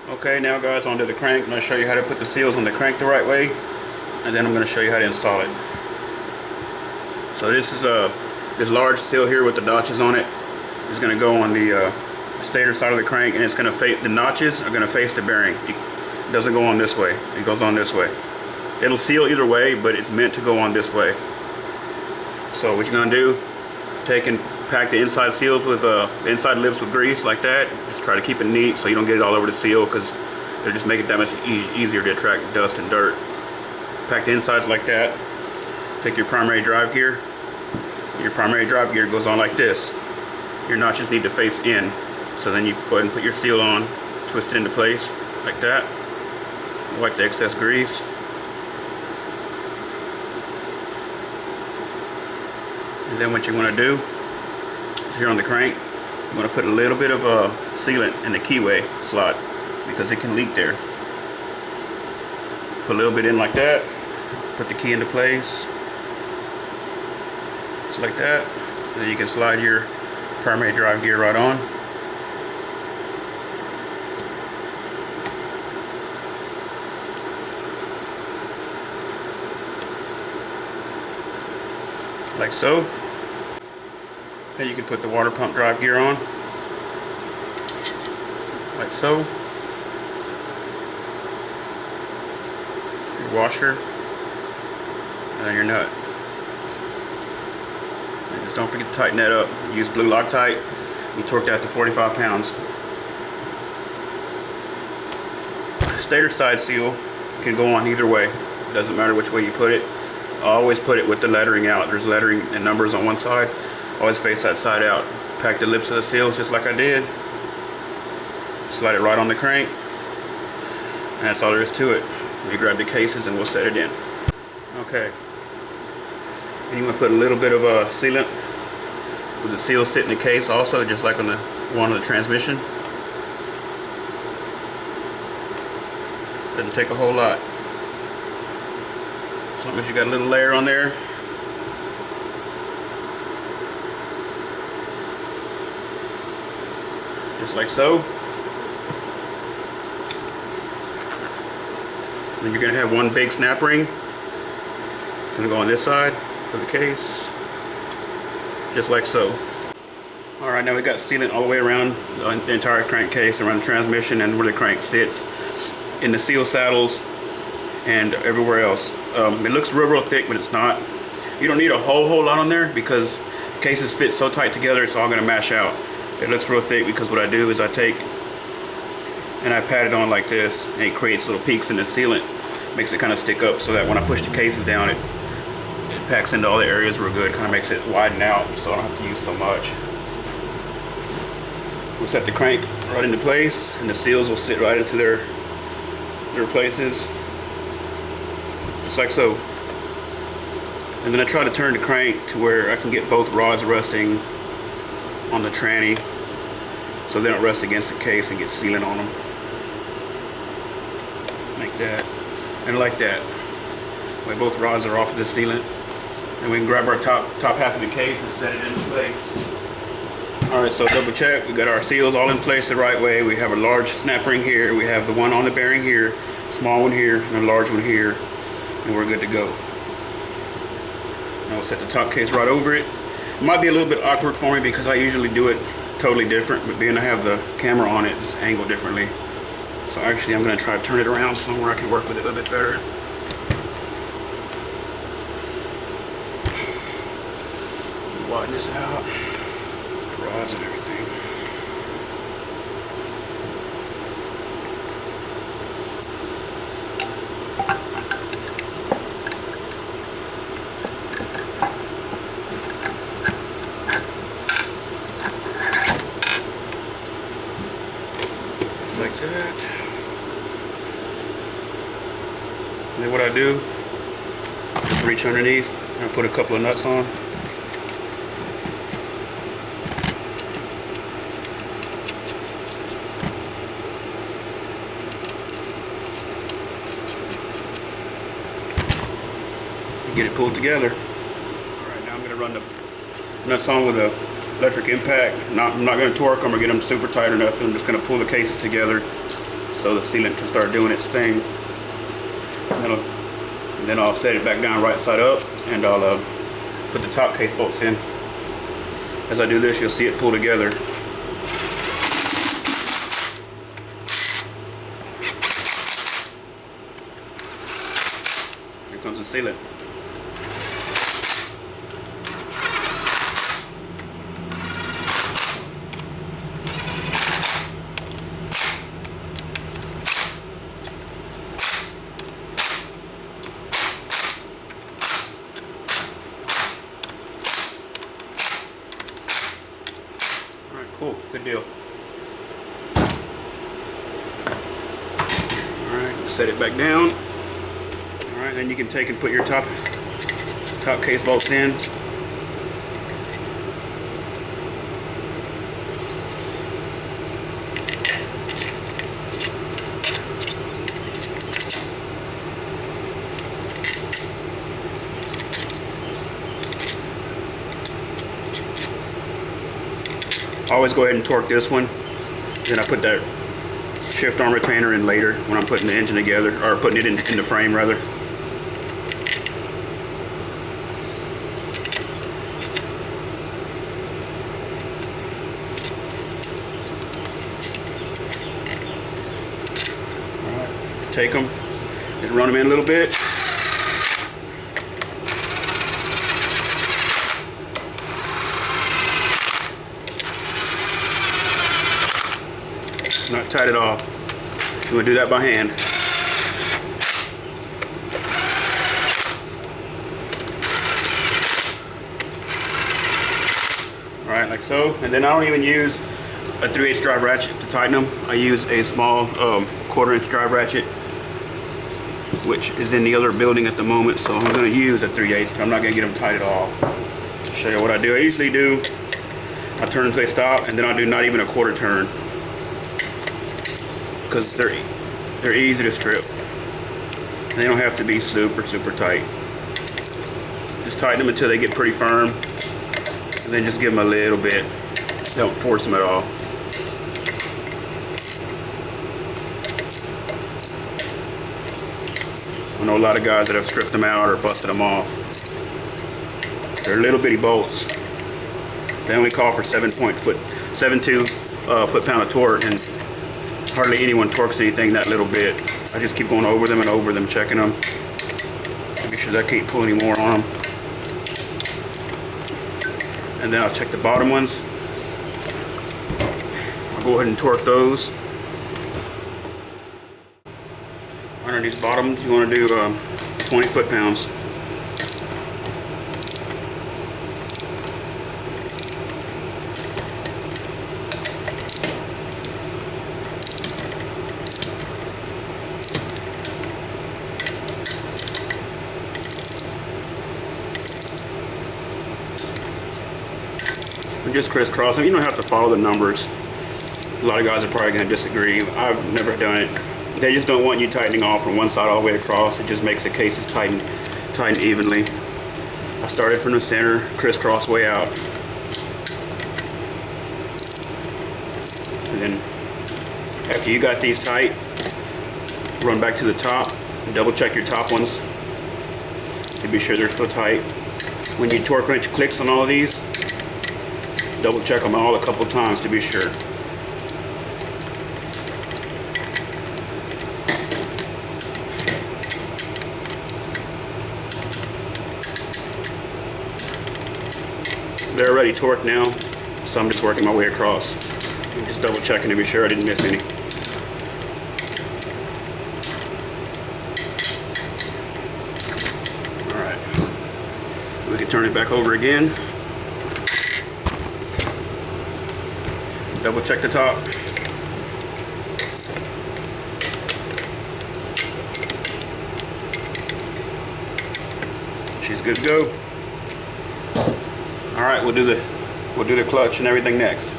Okay, now guys, onto the crank. I'm going to show you how to put the seals on the crank the right way, and then I'm going to show you how to install it. So this is this large seal here with the notches on it is going to go on the stator side of the crank, and it's going to face, the notches are going to face the bearing. It doesn't go on this way, it goes on this way. It'll seal either way, but it's meant to go on this way. So what you're going to do, take and pack the inside seals with inside lips with grease like that. Just try to keep it neat so you don't get it all over the seal, because it'll just make it that much easier to attract dust and dirt. Pack the insides like that. Take your primary drive gear. Your primary drive gear goes on like this. Your notches need to face in. So then you go ahead and put your seal on, twist it into place like that. Wipe the excess grease. And then what you want to do is here on the crank, you want to put a little bit of sealant in the keyway slot because it can leak there. Put a little bit in like that. Put the key into place. Just like that. Then you can slide your primary drive gear right on. Like so. Then you can put the water pump drive gear on. Like so. Your washer. And then your nut. And just don't forget to tighten that up. Use blue Loctite. You torque that to 45 pounds. Stator side seal can go on either way. It doesn't matter which way you put it. I always put it with the lettering out. There's lettering and numbers on one side. Always face that side out. Pack the lips of the seals just like I did. Slide it right on the crank. And that's all there is to it. You grab the cases and we'll set it in. Okay. And you want to put a little bit of sealant with the seal sit in the case also, just like on the one on the transmission. Doesn't take a whole lot. As long as you got a little layer on there. Just like so. Then you're going to have one big snap ring. It's going to go on this side of the case. Just like so. Alright, now we got sealant all the way around the entire crankcase, around the transmission and where the crank sits, in the seal saddles, and everywhere else. It looks real thick, but it's not. You don't need a whole lot on there because the cases fit so tight together it's all going to mash out. It looks real thick because what I do is I take and I pat it on like this, and it creates little peaks in the sealant. Makes it kind of stick up so that when I push the cases down, it packs into all the areas real good. Kind of makes it widen out so I don't have to use so much. We'll set the crank right into place, and the seals will sit right into their places. Just like so. And then I try to turn the crank to where I can get both rods resting on the tranny so they don't rust against the case and get sealant on them. Like that. And like that. Where both rods are off of the sealant. And we can grab our top half of the case and set it into place. Alright, so double check. We got our seals all in place the right way. We have a large snap ring here. We have the one on the bearing here, small one here, and a large one here. And we're good to go. Now we'll set the top case right over it. It might be a little bit awkward for me because I usually do it totally different, but being I have the camera on it, it's angled differently. So actually I'm going to try to turn it around somewhere I can work with it a little bit better. Widen this out. Rods and everything. Just like that. And then what I do, reach underneath and put a couple of nuts on. Get it pulled together. Alright, now I'm going to run the nuts on with a electric impact. I'm not going to torque them or get them super tight or nothing. I'm just going to pull the cases together so the sealant can start doing its thing. And then I'll set it back down right side up, and I'll put the top case bolts in. As I do this, you'll see it pull together. Here comes the sealant. Cool, good deal. Alright, set it back down. Alright, then you can take and put your top case bolts in. Always go ahead and torque this one. Then I put that shift arm retainer in later when I'm putting the engine together, or putting it in the frame rather. Alright, take them, just run them in a little bit. Not tight at all. You want to do that by hand. Alright, like so. And then I don't even use a 3/8 drive ratchet to tighten them. I use a small 1/4" drive ratchet, which is in the other building at the moment. So I'm going to use a 3/8. I'm not going to get them tight at all. I'll show you what I do. I usually do, I turn until they stop, and then I'll do not even a 1/4 turn. Because they're easy to strip. They don't have to be super tight. Just tighten them until they get pretty firm, and then just give them a little bit. Don't force them at all. I know a lot of guys that have stripped them out or busted them off. They're little bitty bolts. They only call for 7.2 foot-pound of torque, and hardly anyone torques anything that little bit. I just keep going over them and over them, checking them. Make sure that I can't pull any more on them. And then I'll check the bottom ones. I'll go ahead and torque those. Under these bottoms, you want to do 20 foot-pounds. Just crisscross them. You don't have to follow the numbers. A lot of guys are probably going to disagree. I've never done it. They just don't want you tightening off from one side all the way across. It just makes the cases tighten evenly. I started from the center, crisscross way out. And then after you got these tight, run back to the top and double check your top ones to be sure they're still tight. When you torque wrench clicks on all of these, double check them all a couple times to be sure. They're already torqued now, so I'm just working my way across. I'm just double checking to be sure I didn't miss any. Alright, we can turn it back over again. Double check the top. She's good to go. All right, we'll do the clutch and everything next.